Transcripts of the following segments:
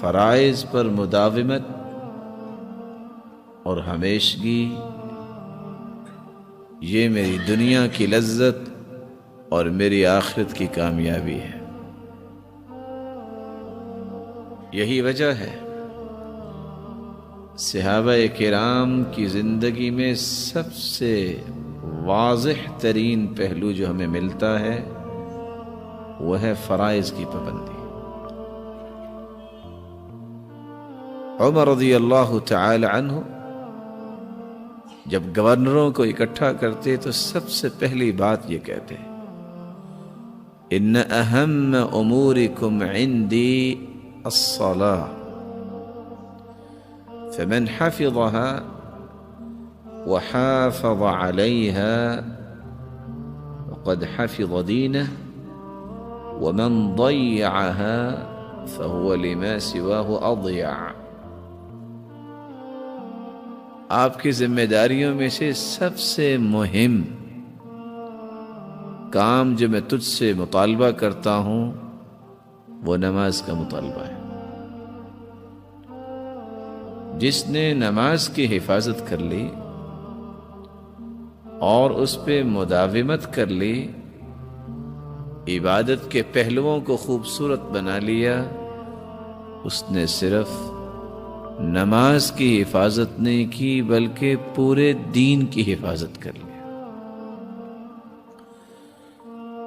فرائض پر مداومت اور ہمیشگی، یہ میری دنیا کی لذت اور میری آخرت کی کامیابی ہے۔ یہی وجہ ہے صحابہ کرام کی زندگی میں سب سے واضح ترین پہلو جو ہمیں ملتا ہے وہ ہے فرائض کی پابندی۔ عمر رضی اللہ تعالی عنہ جب گورنروں کو اکٹھا کرتے تو سب سے پہلی بات یہ کہتے ان اہم امورکم عندی الصلاة فمن حفظها وحافظ عليها فقد حفظ دينه ومن ضيعها فهو لما سواه أضيع۔ آپ کی ذمہ داریوں میں سے سب سے مہم کام جو میں تجھ سے مطالبہ کرتا ہوں وہ نماز کا مطالبہ ہے۔ جس نے نماز کی حفاظت کر لی اور اس پہ مداومت کر لی، عبادت کے پہلوؤں کو خوبصورت بنا لیا، اس نے صرف نماز کی حفاظت نہیں کی بلکہ پورے دین کی حفاظت کر لیا۔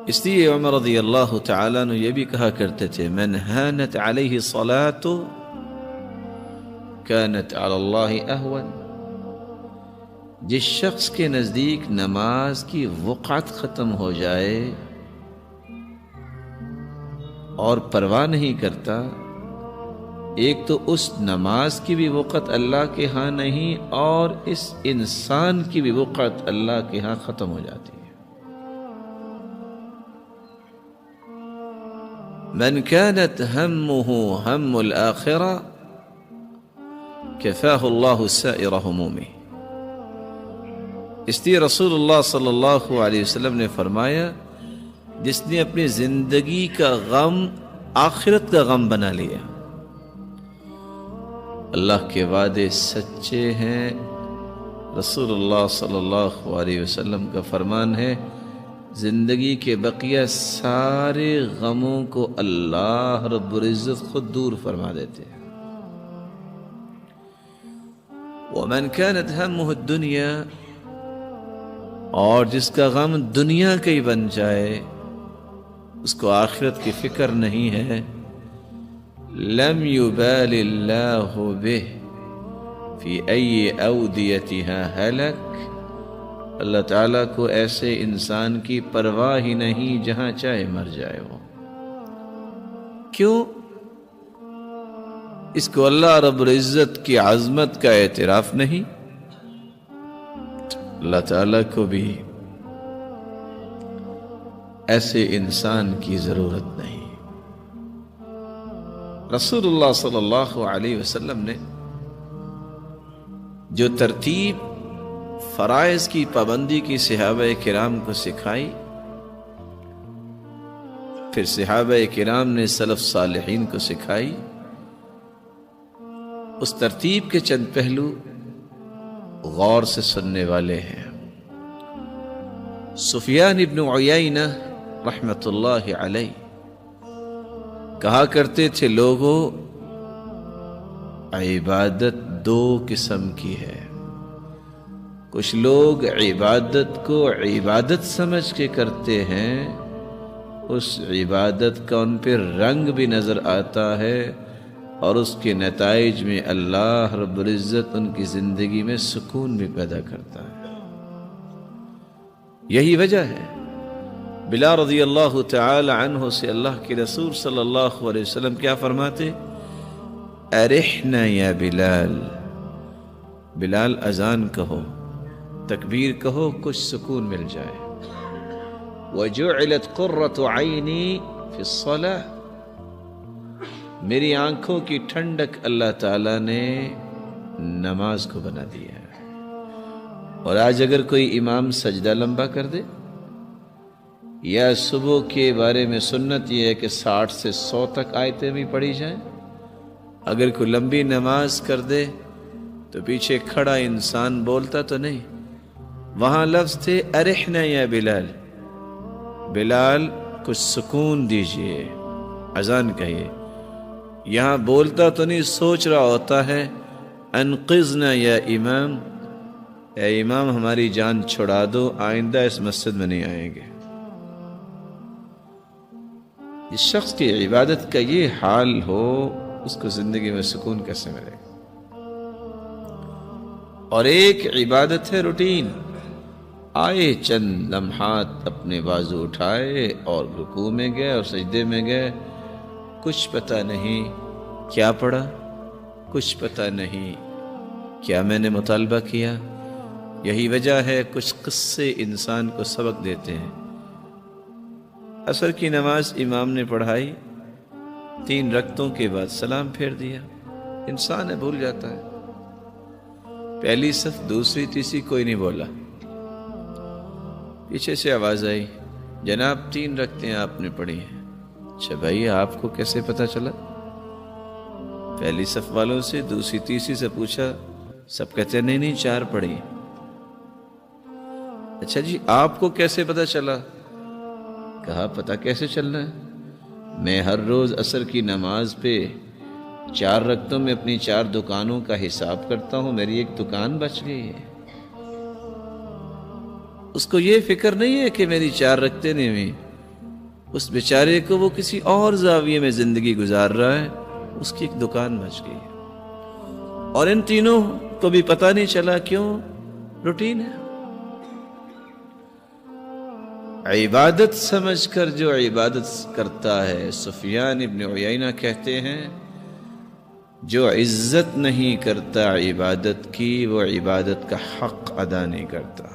اس لیے عمر رضی اللہ تعالیٰ نے یہ بھی کہا کرتے تھے من ہانت علیہ صلاۃ کانت علی اللہ اہون۔ جس شخص کے نزدیک نماز کی وقعت ختم ہو جائے اور پرواہ نہیں کرتا، ایک تو اس نماز کی بھی وقت اللہ کے ہاں نہیں اور اس انسان کی بھی وقت اللہ کے ہاں ختم ہو جاتی ہے۔ من كانت همه هم الآخرة كفاه الله سائر همومه۔ اس لیے رسول اللہ صلی اللہ علیہ وسلم نے فرمایا جس نے اپنی زندگی کا غم آخرت کا غم بنا لیا، اللہ کے وعدے سچے ہیں۔ رسول اللہ صلی اللہ علیہ وسلم کا فرمان ہے زندگی کے بقیہ سارے غموں کو اللہ رب العزت خود دور فرما دیتے ہیں۔ ومن كانت همه الدنيا، اور جس کا غم دنیا کا ہی بن جائے، اس کو آخرت کی فکر نہیں ہے، لم يبال الله به في أي أوديتها هلك، اللہ تعالیٰ کو ایسے انسان کی پرواہ ہی نہیں جہاں چاہے مر جائے وہ۔ کیوں؟ اس کو اللہ رب العزت کی عظمت کا اعتراف نہیں، اللہ تعالیٰ کو بھی ایسے انسان کی ضرورت نہیں۔ رسول اللہ صلی اللہ علیہ وسلم نے جو ترتیب فرائض کی پابندی کی صحابہ کرام کو سکھائی، پھر صحابہ کرام نے سلف صالحین کو سکھائی، اس ترتیب کے چند پہلو غور سے سننے والے ہیں۔ سفیان ابن عیینہ رحمت اللہ علیہ کہا کرتے تھے لوگوں عبادت دو قسم کی ہے، کچھ لوگ عبادت کو عبادت سمجھ کے کرتے ہیں، اس عبادت کا ان پہ رنگ بھی نظر آتا ہے اور اس کے نتائج میں اللہ رب العزت ان کی زندگی میں سکون بھی پیدا کرتا ہے۔ یہی وجہ ہے بلال رضی اللہ تعالی عنہ سے اللہ کے رسول صلی اللہ علیہ وسلم کیا فرماتے؟ ارحنا یا بلال، بلال اذان کہو، تکبیر کہو، کچھ سکون مل جائے۔ وجعلت قرۃ عینی فی الصلاۃ، میری آنکھوں کی ٹھنڈک اللہ تعالیٰ نے نماز کو بنا دیا ہے۔ اور آج اگر کوئی امام سجدہ لمبا کر دے، یا صبح کے بارے میں سنت یہ ہے کہ 60 سے 100 تک آیتیں بھی پڑھی جائیں، اگر کوئی لمبی نماز کر دے تو پیچھے کھڑا انسان بولتا تو نہیں. وہاں لفظ تھے ارحنا یا بلال، بلال کچھ سکون دیجئے، اذان کہیے. یہاں بولتا تو نہیں، سوچ رہا ہوتا ہے انقذنا یا امام، اے امام ہماری جان چھڑا دو، آئندہ اس مسجد میں نہیں آئیں گے. اس شخص کی عبادت کا یہ حال ہو، اس کو زندگی میں سکون کیسے ملے گا؟ اور ایک عبادت ہے روٹین، آئے چند لمحات اپنے بازو اٹھائے اور رکوع میں گئے اور سجدے میں گئے، کچھ پتہ نہیں کیا پڑھا، کچھ پتہ نہیں کیا میں نے مطالبہ کیا. یہی وجہ ہے کچھ قصے انسان کو سبق دیتے ہیں. عصر کی نماز امام نے پڑھائی، 3 رکعتوں کے بعد سلام پھیر دیا. انسان ہے، بھول جاتا ہے. پہلی صف، دوسری، تیسری، کوئی نہیں بولا. پیچھے سے آواز آئی، جناب 3 رکعتیں آپ نے پڑھی ہیں. اچھا بھائی، آپ کو کیسے پتا چلا؟ پہلی صف والوں سے، دوسری تیسری سے پوچھا، سب کہتے ہیں نہیں 4 پڑھی. اچھا جی، آپ کو کیسے پتا چلا؟ کہا پتہ کیسے چلنا ہے، میں ہر روز عصر کی نماز پہ 4 رکعتوں میں اپنی 4 دکانوں کا حساب کرتا ہوں، میری ایک دکان بچ گئی ہے. اس کو یہ فکر نہیں ہے کہ میری 4 رکعتیں نہیں ہوئی. اس بیچارے کو وہ کسی اور زاویے میں زندگی گزار رہا ہے، اس کی ایک دکان بچ گئی. اور ان تینوں کو بھی پتہ نہیں چلا، کیوں؟ روٹین ہے. عبادت سمجھ کر جو عبادت کرتا ہے، سفیان ابن عیینہ کہتے ہیں جو عزت نہیں کرتا عبادت کی، وہ عبادت کا حق ادا نہیں کرتا.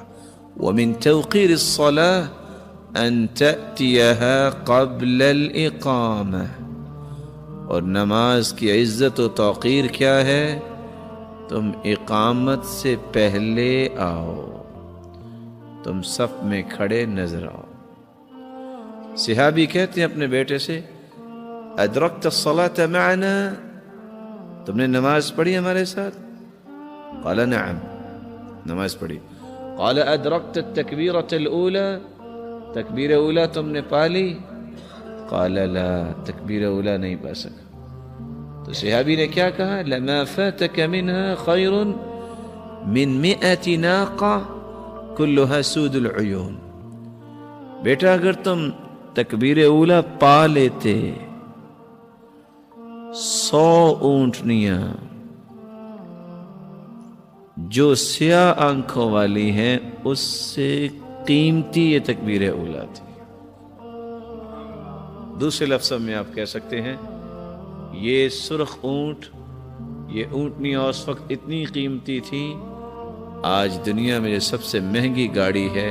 وَمِن تَوْقِيرِ الصَّلَاةِ أَن تَأْتِيَهَا قَبْلَ الْإِقَامَةِ، اور نماز کی عزت و توقیر کیا ہے؟ تم اقامت سے پہلے آؤ، تم صف میں کھڑے نظر آؤ. صحابی کہتے ہیں اپنے بیٹے سے، ادرکت الصلاة معنا، تم نے نماز پڑھی ہمارے ساتھ؟ قال نعم، نماز پڑھی. قال ادرکت التکبیرۃ الاولی، تکبیر اولا تم نے پا لی؟ قال لا، تکبیر اولا نہیں پا سکا. تو صحابی نے کیا کہا؟ لما فاتك منها خیر من 100 ناقہ کلها سود العیون. بیٹا اگر تم تکبیر اولا پا لیتے، 100 اونٹنیاں جو سیاہ آنکھوں والی ہیں اس سے قیمتی یہ تکبیر اولا تھی. دوسرے لفظوں میں آپ کہہ سکتے ہیں یہ سرخ اونٹ، یہ اونٹنیاں اس وقت اتنی قیمتی تھی، آج دنیا میں جو سب سے مہنگی گاڑی ہے،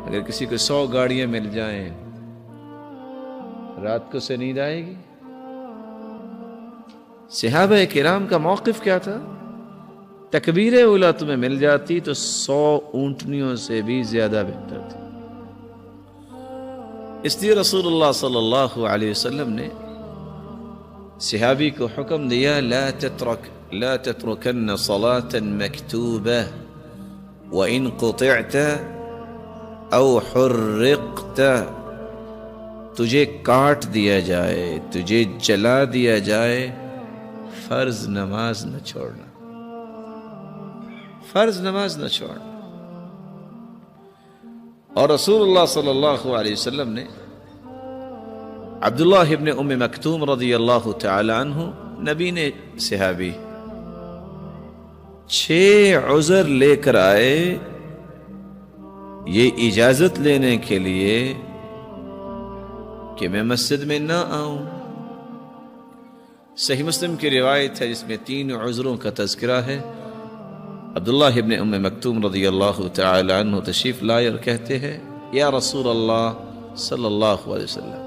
اگر کسی کو 100 گاڑیاں مل جائیں رات کو سے نیند آئے گی؟ صحابہ کرام کا موقف کیا تھا؟ تکبیر اولا تمہیں مل جاتی تو 100 اونٹنیوں سے بھی زیادہ بہتر تھی. اس لیے رسول اللہ صلی اللہ علیہ وسلم نے صحابی کو حکم دیا، لا تترکن صلاة مکتوبہ وَإِن قُطِعْتَ أَوْ حُرِّقْتَ، تجھے کاٹ دیا جائے، تجھے جلا دیا جائے، فرض نماز نہ چھوڑنا، فرض نماز نہ چھوڑنا. اور رسول اللہ صلی اللہ علیہ وسلم نے عبداللہ ابن ام مکتوم رضی اللہ تعالی عنہ، نبی نے صحابی 6 عذر لے کر آئے یہ اجازت لینے کے لیے کہ میں مسجد میں نہ آؤں. صحیح مسلم کی روایت ہے جس میں 3 عذروں کا تذکرہ ہے. عبداللہ ابن ام مکتوم رضی اللہ تعالی عنہ تشریف لائے اور کہتے ہیں، یا رسول اللہ صلی اللہ علیہ وسلم،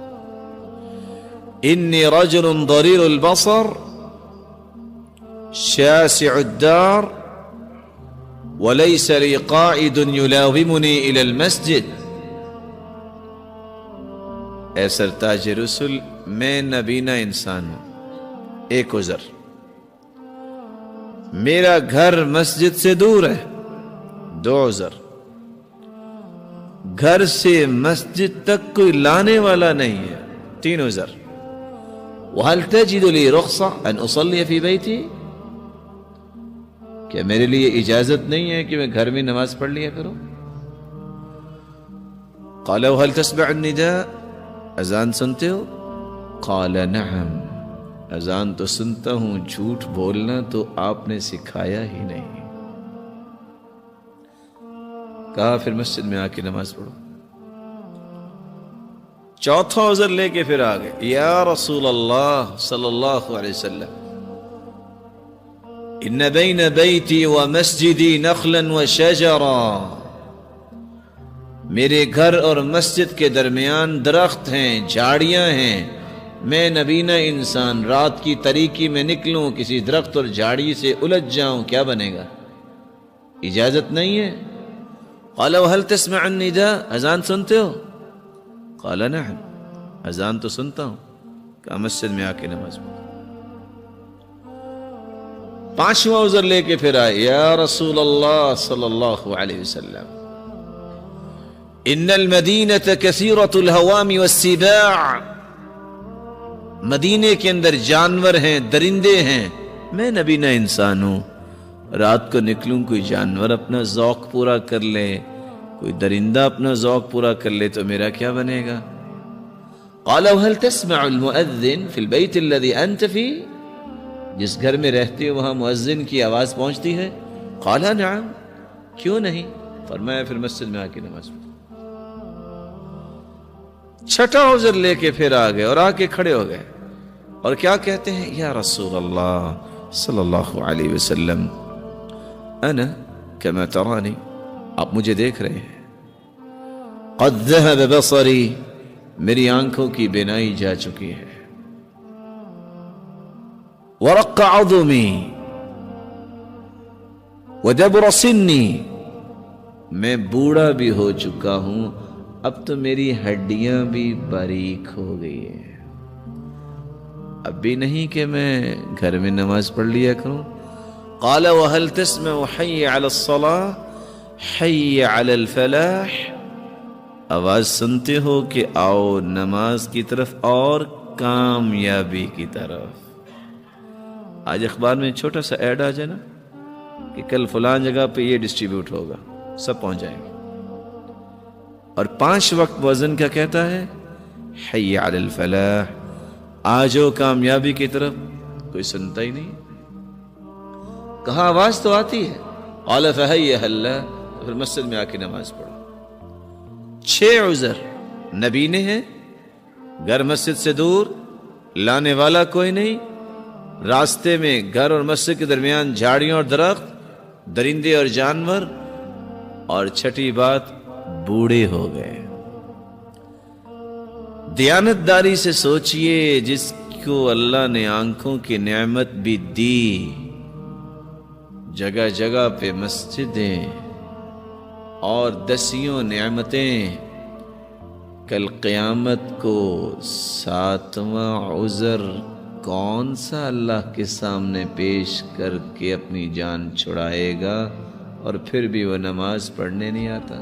انی رجل ضریر البصر شاسع الدار وليس لي قائد يلاومني الى المسجد. اے سرتاج رسل، میں نابینا انسان ہوں. ایک عذر، میرا گھر مسجد سے دور ہے، 2 عذر، گھر سے مسجد تک کوئی لانے والا نہیں ہے، 3 عذر، وَهَلْ تَجِدُ لِي رُخْصَةً أَنْ أُصَلِّيَ فِي بَيْتِي، کہ میرے لیے اجازت نہیں ہے کہ میں گھر میں نماز پڑھ لیا کروں؟ قال وهل تسمع النداء، اذان سنتے ہو؟ قال نعم، اذان تو سنتا ہوں، جھوٹ بولنا تو آپ نے سکھایا ہی نہیں۔ کہا پھر مسجد میں آ کے نماز پڑھو۔ چوتھا عذر لے کے پھر آ گئے، یا رسول اللہ صلی اللہ علیہ وسلم، ان بین بیتی و مسجدی نخلا و شجرا، میرے گھر اور مسجد کے درمیان درخت ہیں، جھاڑیاں ہیں، میں نبینا انسان رات کی تاریکی میں نکلوں، کسی درخت اور جھاڑی سے الجھ جاؤں، کیا بنے گا؟ اجازت نہیں ہے۔ قال وهل تسمع النداء، اذان سنتے ہو؟ قال نعم، اذان تو سنتا ہوں۔ کہا مسجد میں آ کے نماز پڑھو۔ پانچواں عذر لے کے پھر آئے، یا رسول اللہ صلی اللہ علیہ وسلم، ان المدینة کثیرۃ الہوام والسباع، مدینے کے اندر جانور ہیں، درندے ہیں، میں نبینا انسان ہوں، رات کو نکلوں، کوئی جانور اپنا ذوق پورا کر لے، کوئی درندہ اپنا ذوق پورا کر لے تو میرا کیا بنے گا؟ قال وهل تسمع المؤذن في البيت الذي انت فيه، جس گھر میں رہتے ہو وہاں مؤذن کی آواز پہنچتی ہے؟ قال نعم، کیوں نہیں؟ فرمایا پھر مسجد میں آ کے نماز پڑھو۔ چھٹا عذر لے کے پھر آ گئے اور آ کے کھڑے ہو گئے اور کیا کہتے ہیں، یا رسول اللہ صلی اللہ علیہ وسلم، انا کما ترانی، آپ مجھے دیکھ رہے ہیں، قد ذهب بصری، میری آنکھوں کی بینائی جا چکی ہے، ورق عظمی ودبر سنی، میں بوڑھا بھی ہو چکا ہوں، اب تو میری ہڈیاں بھی باریک ہو گئی ہیں، اب بھی نہیں کہ میں گھر میں نماز پڑھ لیا کروں۔ قال وهل تسمع حي على الصلاة حي على الفلاح، آواز سنتے ہو کہ آؤ نماز کی طرف اور کامیابی کی طرف۔ آج اخبار میں چھوٹا سا ایڈ آ جائے نا کہ کل فلان جگہ پہ یہ ڈسٹریبیوٹ ہوگا، سب پہنچ جائیں گے، اور 5 وقت مؤذن کیا کہتا ہے؟ حی علی الفلاح، آجو کامیابی کی طرف، کوئی سنتا ہی نہیں۔ کہاں آواز تو آتی ہے، قال فہیہ اللہ، پھر مسجد میں آ کے نماز پڑھو۔ 6 عذر، نبینے ہیں، گھر مسجد سے دور، لانے والا کوئی نہیں، راستے میں گھر اور مسجد کے درمیان جھاڑیاں اور درخت، درندے اور جانور، اور چھٹی بات بوڑھے ہو گئے۔ دیانت داری سے سوچئے، جس کو اللہ نے آنکھوں کی نعمت بھی دی، جگہ جگہ پہ مسجدیں اور 10 نعمتیں، کل قیامت کو 7واں عذر کون سا اللہ کے سامنے پیش کر کے اپنی جان چھڑائے گا، اور پھر بھی وہ نماز پڑھنے نہیں آتا۔